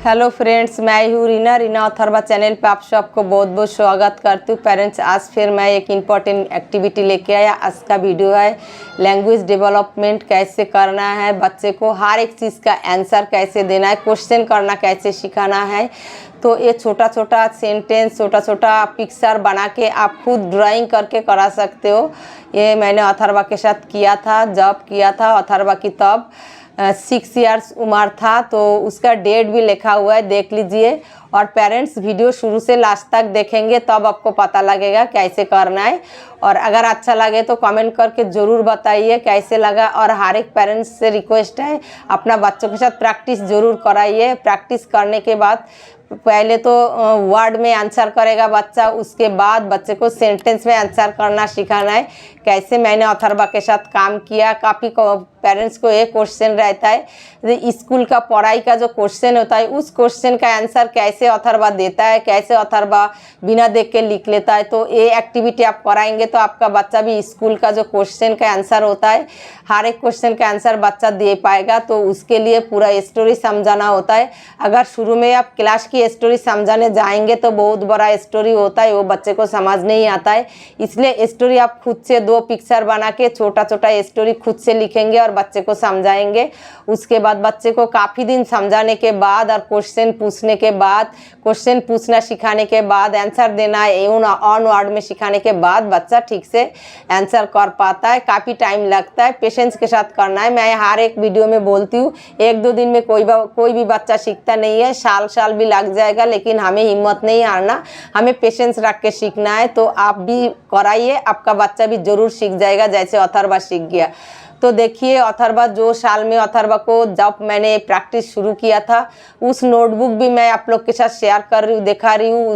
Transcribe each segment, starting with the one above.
Hello friends, मैं हूँ Reena Atharva channel पे आप सबको बहुत बहुत स्वागत करती हूँ। पेरेंट्स, आज फिर मैं एक इम्पॉर्टेंट एक्टिविटी लेके आया। आज का वीडियो है लैंग्वेज डेवलपमेंट कैसे करना है, बच्चे को हर एक चीज़ का आंसर कैसे देना है, क्वेश्चन करना कैसे सिखाना है। तो ये छोटा छोटा सेंटेंस, छोटा छोटा पिक्चर बना के आप खुद ड्राइंग करके करा सकते हो। ये मैंने अथर्वा के साथ किया था, जब किया था अथर्वा की तब 6 इयर्स उम्र था। तो उसका डेट भी लिखा हुआ है, देख लीजिए। और पेरेंट्स, वीडियो शुरू से लास्ट तक देखेंगे तब आपको पता लगेगा कैसे करना है। और अगर अच्छा लगे तो कमेंट करके ज़रूर बताइए कैसे लगा। और हर एक पेरेंट्स से रिक्वेस्ट है, अपना बच्चों के साथ प्रैक्टिस ज़रूर कराइए। प्रैक्टिस करने के बाद पहले तो वर्ड में आंसर करेगा बच्चा, उसके बाद बच्चे को सेंटेंस में आंसर करना सिखाना है। कैसे मैंने अथर्वा के साथ काम किया। काफ़ी पेरेंट्स को एक क्वेश्चन रहता है, स्कूल का पढ़ाई का जो क्वेश्चन होता है उस क्वेश्चन का आंसर कैसे अथर्वा देता है, कैसे अथर्वा बिना देख के लिख लेता है। तो ये एक्टिविटी आप कराएंगे तो आपका बच्चा भी स्कूल का जो क्वेश्चन का आंसर होता है, हर एक क्वेश्चन का आंसर बच्चा दे पाएगा। तो उसके लिए पूरा स्टोरी समझाना होता है। अगर शुरू में आप क्लास की स्टोरी समझाने जाएंगे तो बहुत बड़ा स्टोरी होता है, वो बच्चे को समझ नहीं आता है। इसलिए स्टोरी आप खुद से 2 पिक्चर बना के छोटा छोटा स्टोरी खुद से लिखेंगे और बच्चे को समझाएंगे। उसके बाद बच्चे को काफ़ी दिन समझाने के बाद और क्वेश्चन पूछने के बाद, क्वेश्चन पूछना सिखाने के बाद, आंसर देना ऑन वर्ड में सिखाने के बाद बच्चा ठीक से आंसर कर पाता है। काफ़ी टाइम लगता है, पेशेंस के साथ करना है। मैं हर एक वीडियो में बोलती हूँ, 1-2 दिन में कोई भी बच्चा सीखता नहीं है, साल भी लग जाएगा। लेकिन हमें हिम्मत नहीं हारना, हमें पेशेंस रख के सीखना है। तो आप भी कराइए, आपका बच्चा भी ज़रूर सीख जाएगा जैसे अथर्वा सीख गया। तो देखिए, अथर्वा जो साल में अथर्वा को जब मैंने प्रैक्टिस शुरू किया था, उस नोटबुक भी मैं आप लोग के साथ शेयर कर रही हूँ, दिखा रही हूँ।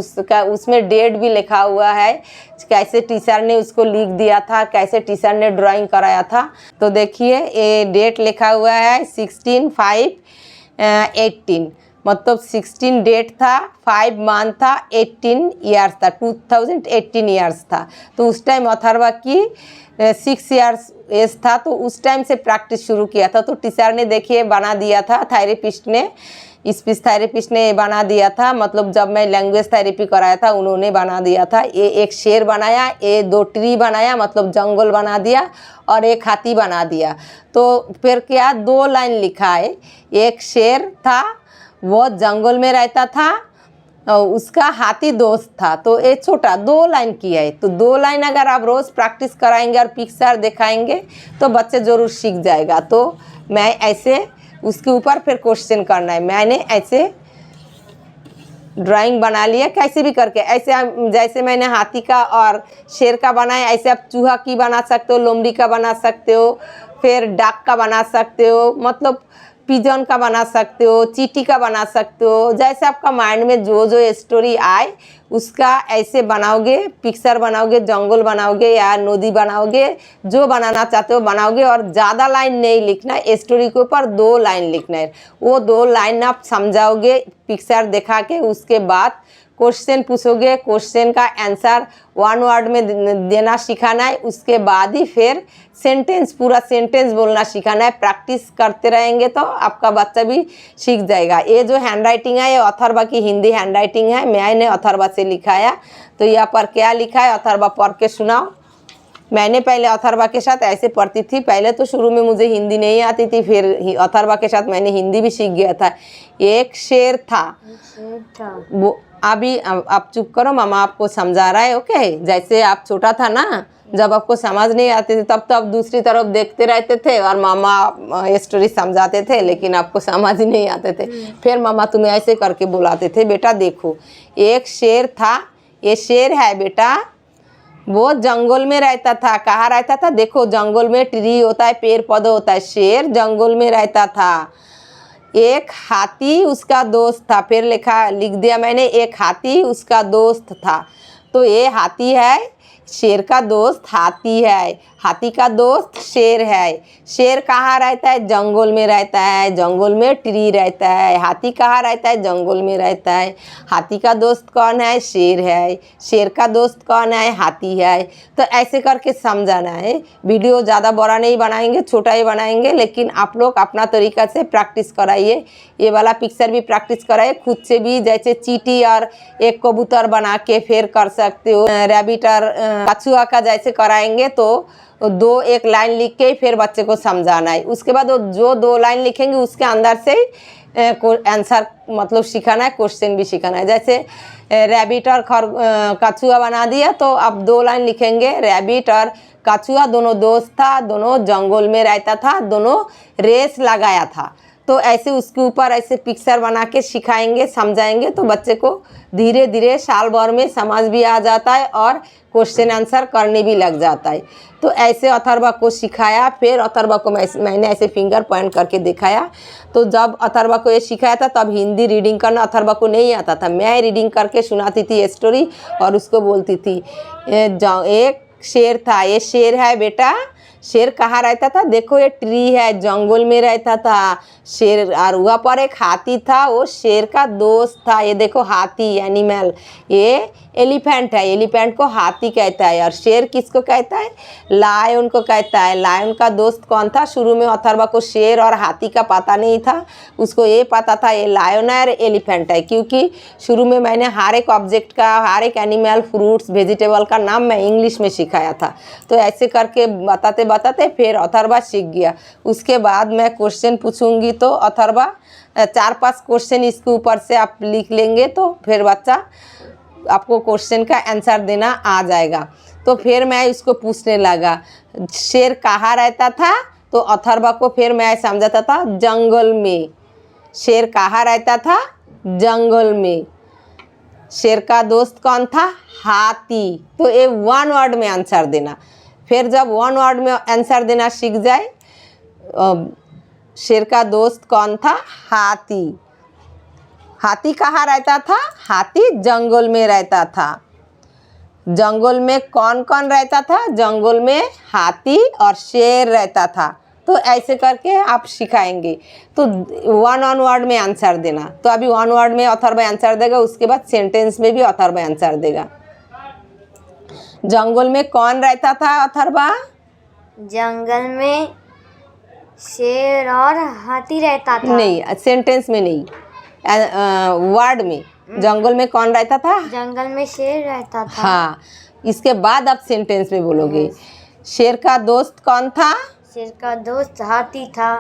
उसमें डेट भी लिखा हुआ है, कैसे टीचर ने उसको लिख दिया था, कैसे टीचर ने ड्राइंग कराया था। तो देखिए, ये डेट लिखा हुआ है 16/5/18, मतलब 16 डेट था, 5 मंथ था, 18 ईयर्स था, 2018 ईयर्स था। तो उस टाइम अथर्वा की 6 इयर्स एज था। तो उस टाइम से प्रैक्टिस शुरू किया था। तो टीचर ने देखिए बना दिया था, थेरेपिस्ट ने, स्पीच थेरेपिस्ट ने बना दिया था। मतलब जब मैं लैंग्वेज थेरेपी कराया था उन्होंने बना दिया था। ये एक शेर बनाया, ये 2 ट्री बनाया, मतलब जंगल बना दिया, और एक हाथी बना दिया। तो फिर क्या, 2 लाइन लिखा है। एक शेर था, वो जंगल में रहता था, उसका हाथी दोस्त था। तो ये छोटा 2 लाइन किया है। तो 2 लाइन अगर आप रोज़ प्रैक्टिस कराएंगे और पिक्चर दिखाएंगे तो बच्चे ज़रूर सीख जाएगा। तो मैं ऐसे उसके ऊपर फिर क्वेश्चन करना है। मैंने ऐसे ड्राइंग बना लिया, कैसे भी करके। ऐसे जैसे मैंने हाथी का और शेर का बनाया, ऐसे आप चूहा की बना सकते हो, लोमड़ी का बना सकते हो, फिर डाक का बना सकते हो, मतलब पिजन का बना सकते हो, चींटी का बना सकते हो। जैसे आपका माइंड में जो जो स्टोरी आए उसका ऐसे बनाओगे, पिक्चर बनाओगे, जंगल बनाओगे या नदी बनाओगे, जो बनाना चाहते हो बनाओगे। और ज़्यादा लाइन नहीं लिखना है, स्टोरी के ऊपर 2 लाइन लिखना है। वो 2 लाइन आप समझाओगे पिक्चर दिखा के, उसके बाद क्वेश्चन पूछोगे, क्वेश्चन का आंसर 1 वर्ड में देना सिखाना है। उसके बाद ही फिर सेंटेंस, पूरा सेंटेंस बोलना सिखाना है। प्रैक्टिस करते रहेंगे तो आपका बच्चा भी सीख जाएगा। ये जो हैंड राइटिंग है, ये अथर्वा की हिंदी हैंड राइटिंग है, मैंने अथर्वा से लिखाया। तो यहाँ पर क्या लिखा है, अथर्वा पढ़ के सुनाओ। मैंने पहले अथर्वा के साथ ऐसे पढ़ती थी। पहले तो शुरू में मुझे हिंदी नहीं आती थी, फिर अथर्वा के साथ मैंने हिंदी भी सीख गया था। एक शेर था, वो अभी आप चुप करो, मामा आपको समझा रहा है, ओके। जैसे आप छोटा था ना, जब आपको समझ नहीं आती थी तब तो आप दूसरी तरफ देखते रहते थे और मामा स्टोरी समझाते थे, लेकिन आपको समझ ही नहीं आते थे। फिर मामा तुम्हें ऐसे करके बुलाते थे, बेटा देखो एक शेर था, ये शेर है बेटा, वो जंगल में रहता था। कहाँ रहता था, देखो जंगल में ट्री होता है, पेड़ पौधा होता है। शेर जंगल में रहता था। एक हाथी उसका दोस्त था, फिर लिख दिया मैंने, एक हाथी उसका दोस्त था। तो ये हाथी है, शेर का दोस्त हाथी है, हाथी का दोस्त शेर है। शेर कहाँ रहता है? जंगल में रहता है, जंगल में ट्री रहता है। हाथी कहाँ रहता है? जंगल में रहता है। हाथी का दोस्त कौन है? शेर है। शेर का दोस्त कौन है? हाथी है। तो ऐसे करके समझाना है। वीडियो ज़्यादा बड़ा नहीं बनाएंगे, छोटा ही बनाएंगे, लेकिन आप लोग अपना तरीका से प्रैक्टिस कराइए। ये वाला पिक्चर भी प्रैक्टिस कराइए खुद से भी, जैसे चींटी और एक कबूतर बना के फिर कर सकते हो। रैबिट और कछुआ का जैसे कराएंगे तो दो एक लाइन लिख के फिर बच्चे को समझाना है। उसके बाद वो जो दो लाइन लिखेंगे उसके अंदर से आंसर मतलब सिखाना है, क्वेश्चन भी सिखाना है। जैसे रैबिट और कछुआ बना दिया तो अब दो लाइन लिखेंगे। रैबिट और कछुआ दोनों दोस्त था, दोनों जंगल में रहता था, दोनों रेस लगाया था। तो ऐसे उसके ऊपर ऐसे पिक्चर बना के सिखाएंगे, समझाएंगे तो बच्चे को धीरे धीरे साल भर में समझ भी आ जाता है और क्वेश्चन आंसर करने भी लग जाता है। तो ऐसे अथर्वा को सिखाया, फिर अथर्वा को मैंने ऐसे फिंगर पॉइंट करके दिखाया। तो जब अथर्वा को ये सिखाया था तब हिंदी रीडिंग करना अथर्वा को नहीं आता था। मैं रीडिंग करके सुनाती थी स्टोरी और उसको बोलती थी एक शेर था, ये शेर है बेटा। शेर कहाँ रहता था? देखो ये ट्री है, जंगल में रहता था शेर। और वहाँ पर एक हाथी था, वो शेर का दोस्त था। ये देखो हाथी एनिमल, ये एलिफेंट है, एलिफेंट को हाथी कहता है। और शेर किसको कहता है? लायन को कहता है। लायन का दोस्त कौन था? शुरू में अथर्वा को शेर और हाथी का पता नहीं था, उसको ये पता था ये लायन है और एलिफेंट है, क्योंकि शुरू में मैंने हर एक ऑब्जेक्ट का, हर एक एनिमल, फ्रूट्स, वेजिटेबल का नाम मैं इंग्लिश में सिखाया था। तो ऐसे करके बताते बताते फिर अथर्वा सीख गया। उसके बाद मैं क्वेश्चन पूछूंगी तो अथर्वा 4-5 क्वेश्चन इसके ऊपर से आप लिख लेंगे तो फिर बच्चा आपको क्वेश्चन का आंसर देना आ जाएगा। तो फिर मैं इसको पूछने लगा शेर कहाँ रहता था? तो अथर्वा को फिर मैं समझाता था जंगल में। शेर कहाँ रहता था? जंगल में। शेर का दोस्त कौन था? हाथी। तो ये वन वर्ड में आंसर देना। फिर जब वन वर्ड में आंसर देना सीख जाए, शेर का दोस्त कौन था? हाथी। हाथी कहाँ रहता था? हाथी जंगल में रहता था। जंगल में कौन कौन रहता था? जंगल में हाथी और शेर रहता था। तो ऐसे करके आप सिखाएंगे तो वन ऑन वर्ड में आंसर देना। तो अभी वन वर्ड में अथर्वा आंसर देगा, उसके बाद सेंटेंस में भी अथर्वा आंसर देगा। जंगल में कौन रहता था अथर्वा? जंगल में शेर और हाथी रहता था। नहीं, सेंटेंस में नहीं, वर्ड में। जंगल में कौन रहता था? जंगल में शेर रहता था। हाँ, इसके बाद आप सेंटेंस में बोलोगे। शेर का दोस्त कौन था? शेर का दोस्त हाथी था।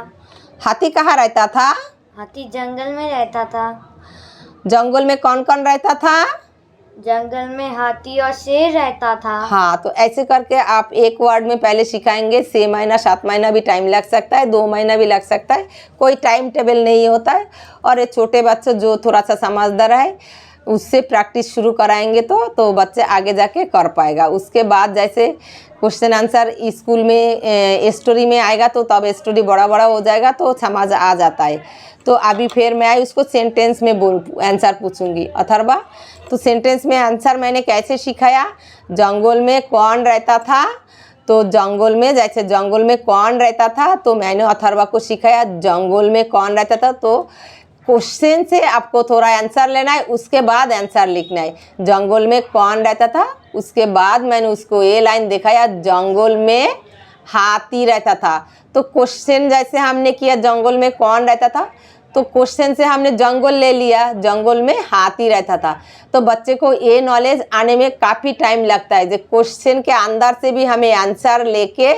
हाथी कहाँ रहता था? हाथी जंगल में रहता था। जंगल में कौन कौन रहता था? जंगल में हाथी और शेर रहता था। हाँ, तो ऐसे करके आप एक वर्ड में पहले सिखाएंगे। 6 महीना 7 महीना भी टाइम लग सकता है, 2 महीना भी लग सकता है, कोई टाइम टेबल नहीं होता है। और ये छोटे बच्चे जो थोड़ा सा समझदार है उससे प्रैक्टिस शुरू कराएंगे तो बच्चे आगे जाके कर पाएगा। उसके बाद जैसे क्वेश्चन आंसर स्कूल में स्टोरी में आएगा तो तब स्टोरी बड़ा बड़ा हो जाएगा तो समझ आ जाता है। तो अभी फिर मैं उसको सेंटेंस में आंसर पूछूंगी। अथर्वा, तो सेंटेंस में आंसर मैंने कैसे सिखाया? जंगल में कौन रहता था? तो जंगल में, जैसे जंगल में कौन रहता था तो मैंने अथर्वा को सिखाया जंगल में कौन रहता था। तो क्वेश्चन से आपको थोड़ा आंसर लेना है, उसके बाद आंसर लिखना है। जंगल में कौन रहता था, उसके बाद मैंने उसको ये लाइन दिखाया जंगल में हाथी रहता था। तो क्वेश्चन जैसे हमने किया जंगल में कौन रहता था, तो क्वेश्चन से हमने जंगल ले लिया, जंगल में हाथी रहता था। तो बच्चे को ये नॉलेज आने में काफ़ी टाइम लगता है। जो क्वेश्चन के अंदर से भी हमें आंसर लेके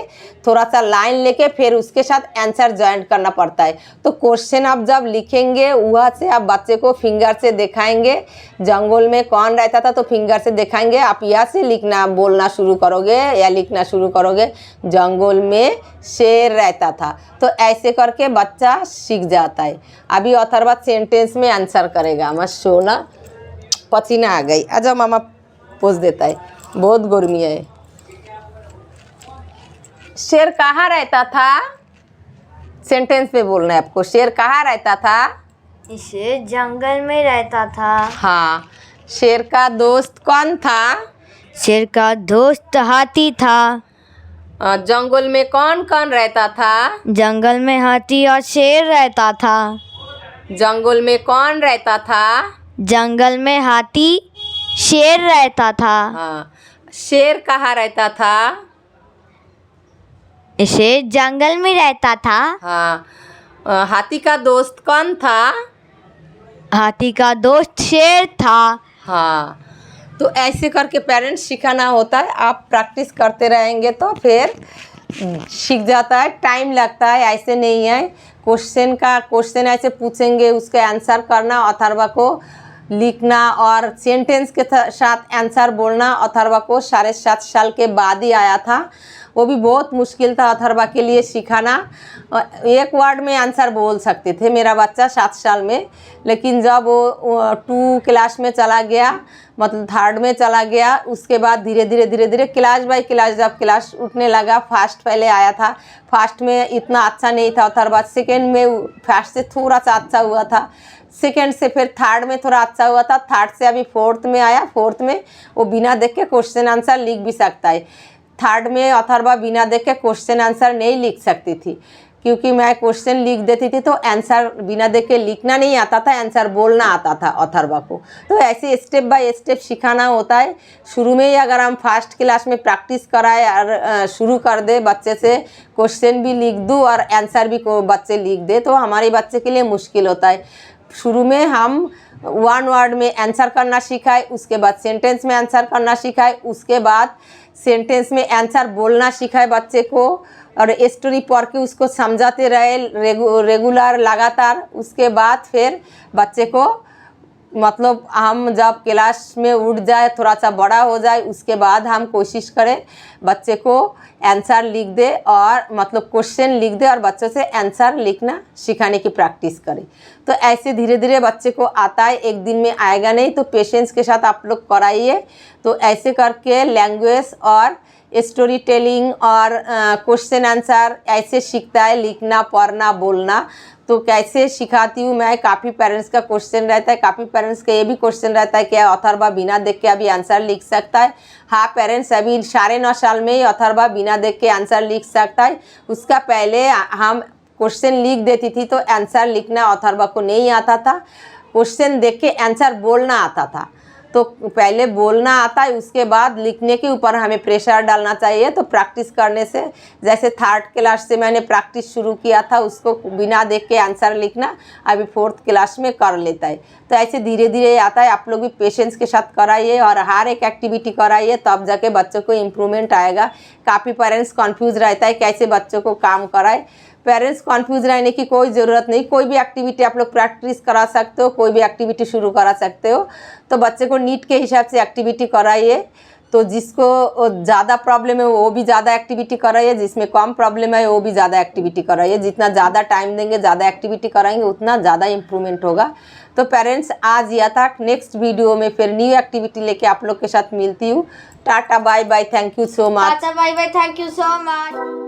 थोड़ा सा लाइन लेके फिर उसके साथ आंसर ज्वाइन करना पड़ता है। तो क्वेश्चन आप जब लिखेंगे वहाँ से आप बच्चे को फिंगर से दिखाएंगे जंगल में कौन रहता था, तो फिंगर से दिखाएंगे। आप यहाँ से लिखना बोलना शुरू करोगे या लिखना शुरू करोगे जंगल में शेर रहता था। तो ऐसे करके बच्चा सीख जाता है। अभी अथर्वा सेंटेंस में आंसर करेगा। मत सोना, पसीना आ गई, आजा मामा पोछ देता है, बहुत गर्मी है। शेर कहाँ रहता था? सेंटेंस में बोलना है आपको। शेर कहाँ रहता था? शेर जंगल में रहता था। हाँ। शेर का दोस्त कौन था? शेर का दोस्त हाथी था। जंगल में कौन कौन रहता था? जंगल में हाथी और शेर रहता था। जंगल में कौन रहता था? जंगल में हाथी शेर रहता था। हाँ, शेर कहाँ रहता था? शेर जंगल में रहता था। हाँ, हाथी का दोस्त कौन था? हाथी का दोस्त शेर था। हाँ, तो ऐसे करके पेरेंट्स सिखाना होता है। आप प्रैक्टिस करते रहेंगे तो फिर सीख जाता है। टाइम लगता है, ऐसे नहीं है। क्वेश्चन ऐसे पूछेंगे, उसका आंसर करना, अथर्वा को लिखना और सेंटेंस के साथ आंसर बोलना अथर्वा को 7.5 साल के बाद ही आया था। वो भी बहुत मुश्किल था अथर्वा के लिए सिखाना। एक वर्ड में आंसर बोल सकते थे मेरा बच्चा 7 साल में, लेकिन जब वो 2 क्लास में चला गया, मतलब 3rd में चला गया, उसके बाद धीरे धीरे क्लास बाय क्लास जब क्लास उठने लगा, फर्स्ट पहले आया था। फर्स्ट में इतना अच्छा नहीं था अथर्वा, सेकेंड में फर्स्ट से थोड़ा सा अच्छा हुआ था, सेकेंड से फिर 3rd में थोड़ा अच्छा हुआ था, 3rd से अभी 4th में आया। 4th में वो बिना देख के क्वेश्चन आंसर लिख भी सकता है। 3rd में अथर्वा बिना देख के क्वेश्चन आंसर नहीं लिख सकती थी, क्योंकि मैं क्वेश्चन लिख देती थी तो आंसर बिना देख के लिखना नहीं आता था, आंसर बोलना आता था अथर्वा को। तो ऐसे स्टेप बाय स्टेप सिखाना होता है। शुरू में ही अगर हम फर्स्ट क्लास में प्रैक्टिस कराए और शुरू कर दे बच्चे से, क्वेश्चन भी लिख दूँ और आंसर भी को बच्चे लिख दे, तो हमारे बच्चे के लिए मुश्किल होता है। शुरू में हम 1 वर्ड में आंसर करना सिखाए, उसके बाद सेंटेंस में आंसर करना सिखाए, उसके बाद सेंटेंस में आंसर बोलना सिखाए बच्चे को, और स्टोरी पढ़ के उसको समझाते रहे रेगुलर लगातार। उसके बाद फिर बच्चे को, मतलब हम जब क्लास में उठ जाए, थोड़ा सा बड़ा हो जाए, उसके बाद हम कोशिश करें बच्चे को आंसर लिख दे, और मतलब क्वेश्चन लिख दे और बच्चों से आंसर लिखना सिखाने की प्रैक्टिस करें। तो ऐसे धीरे धीरे बच्चे को आता है, एक दिन में आएगा नहीं, तो पेशेंस के साथ आप लोग कराइए। तो ऐसे करके लैंग्वेज और स्टोरी टेलिंग और क्वेश्चन आंसर ऐसे सीखता है, लिखना पढ़ना बोलना। तो कैसे सिखाती हूँ मैं, काफ़ी पेरेंट्स का क्वेश्चन रहता है, काफ़ी पेरेंट्स का ये भी क्वेश्चन रहता है कि अथर्वा बिना देख के अभी आंसर लिख सकता है? हाँ पेरेंट्स, अभी 9.5 साल में ही अथर्वा बिना देख के आंसर लिख सकता है। उसका पहले हम क्वेश्चन लिख देती थी तो आंसर लिखना अथर्वा को नहीं आता था, क्वेश्चन देख के आंसर बोलना आता था। तो पहले बोलना आता है, उसके बाद लिखने के ऊपर हमें प्रेशर डालना चाहिए। तो प्रैक्टिस करने से, जैसे 3rd क्लास से मैंने प्रैक्टिस शुरू किया था, उसको बिना देख के आंसर लिखना अभी 4th क्लास में कर लेता है। तो ऐसे धीरे धीरे आता है। आप लोग भी पेशेंस के साथ कराइए और हर एक एक्टिविटी कराइए, तब जाके बच्चों को इम्प्रूवमेंट आएगा। काफ़ी पेरेंट्स कन्फ्यूज़ रहता है कैसे बच्चों को काम कराए। पेरेंट्स कन्फ्यूज रहने की कोई ज़रूरत नहीं, कोई भी एक्टिविटी आप लोग प्रैक्टिस करा सकते हो, कोई भी एक्टिविटी शुरू करा सकते हो। तो बच्चे को नीड के हिसाब से एक्टिविटी कराइए। तो जिसको ज़्यादा प्रॉब्लम है वो भी ज़्यादा एक्टिविटी कराइए, जिसमें कम प्रॉब्लम है वो भी ज़्यादा एक्टिविटी कराइए। जितना ज़्यादा टाइम देंगे, ज़्यादा एक्टिविटी कराएंगे, उतना ज़्यादा इम्प्रूवमेंट होगा। तो पेरेंट्स, आज यह था। नेक्स्ट वीडियो में फिर न्यू एक्टिविटी लेके आप लोग के साथ मिलती हूँ। Tata bye bye, thank you so much. Tata bye bye, thank you so much.